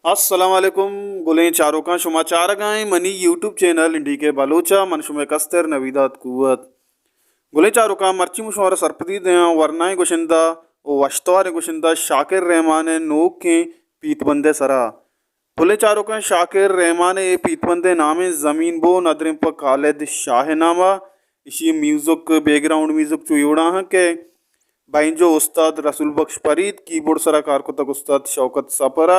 अस्सलाम वालेकुम गुलें चारों का समाचार गाएं मनी यूट्यूब चैनल इंडी के बलोचा मनशुमे कस्तर नवीदात कुवत गुलें चारों का मर्ची मुशवारा सरपदी दया वरनाए गुशिंदा ओ वश्तवार गुशिंदा शाकिर रहमान नोक के पीतबंदे सरा गुलें चारों का शाकिर रहमान ए पीतबंदे नामे ज़मीन बो नदरिम पर खालिद शाहनामा इसी म्यूज़िक बैकग्राउंड म्यूज़िक चुयोड़ा है के बाइंजो उस्ताद रसूल बख्श फरीद कीबोर्ड सरा कारकुतक उस्ताद शौकत सपरा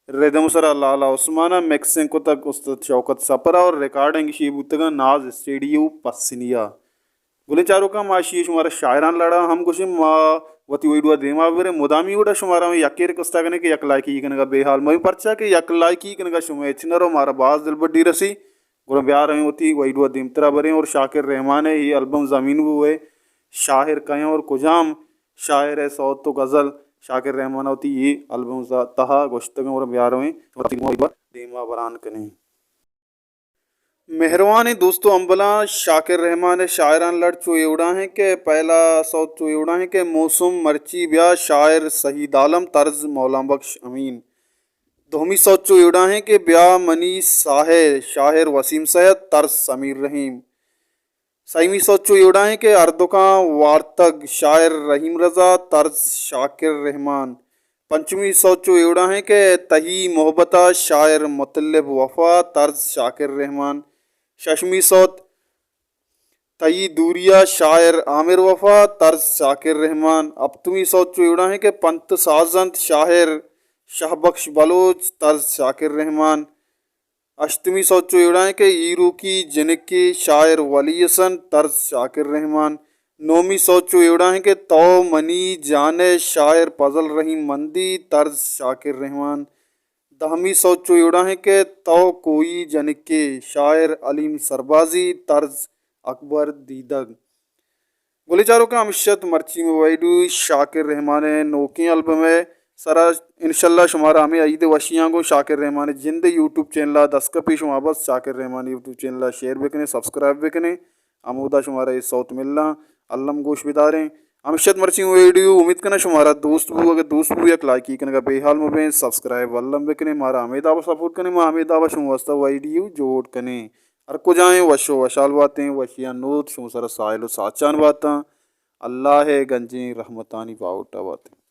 रिदम सरा लाला उस्माना मिक्सिंग को तक उस्ताद शौकत सपरा और रिकॉर्डिंग शीबुतगा नाज स्टूडियो पसिनिया गुले चारों का माशी शुमारा शायरान लड़ा हम कुछ वती वही देमा बेरे मुदामी उड़ा शुमारा में यकेर कस्ता कने के यक लायकी कने बेहाल मई परचा के यक लायकी कने शुमे इचनरो मारा बाज दिल बड्डी रसी गुण ब्याह रही होती वही दिमतरा बरे और शाकिर रहमान है ये एल्बम ज़मीन हुए शाहिर कहें और कुजाम शायर है सौत तो गज़ल शाकिर रहमान होती ये एल्बम तहा गोश्तगं और ब्याह में देमा बरान कने मेहरबान दोस्तों अम्बला शाकिर रहमान शायरान लड़ चो एवड़ा है के पहला सौत चो एवड़ा है के मौसम मर्ची ब्याह शायर शहीद आलम तर्ज मौला बख्श अमीन दोमी सौत चो एवड़ा है के ब्याह मनी साहे शायर वसीम सैयद तर्ज समीर रहीम सईमी सोचो एवड़ा है के अर्दुका वार्तक शायर रहीम रजा तर्ज शाकिर रहमान पंचमी सोचो एवड़ा है के तही मोहब्बता शायर मुतल्लिब वफा तर्ज शाकिर रहमान शशमी सोत तई दूरिया शायर आमिर वफा तर्ज शाकिर रहमान अपतुमी सोचो एवड़ा है के पंत साजंत शायर शाहबख्श बलोच तर्ज शाकिर रहमान अष्टमी सोचो एवड़ा है के ईरू की जिनकी शायर वली हसन तर्ज शाकिर रहमान नौमी सोचो एवड़ा है के तो मनी जाने शायर फजल रहीम मंदी तर्ज शाकिर रहमान दहमी सोचो एवड़ा है के तो कोई जनके शायर अलीम सरबाजी तर्ज अकबर दीदग गुलीचारों का अमशत मर्ची में वैडू शाकिर रहमान नोकी एल्बम है सरा इंशाल्लाह शुमारा हमें ईद वशियाँ को शाकिर रहमान जिंद यूट्यूब चैनल दस का पी शुमा बस Shakir Rahman YouTube channel share भी करें सब्सक्राइब भी करें आमूदा शुमारा इस सौत मिलना अल्लम गोश बिदारें अमशत मर्ची वीडियो उम्मीद करना शुमारा दोस्त भी अगर दोस्त भी एक लाइक करने का बेहाल में सब्सक्राइब अल्लम भी करें मारा हमेदाबा सपोर्ट करें माँ हमेदाबा शुम वस्ता वीडियो जोड़ करें हर को जाएँ वशो वशाल बातें वशिया नोत शुम सरा साहिल साचान बातें अल्लाह गंजी रहमतानी बाउटा बातें।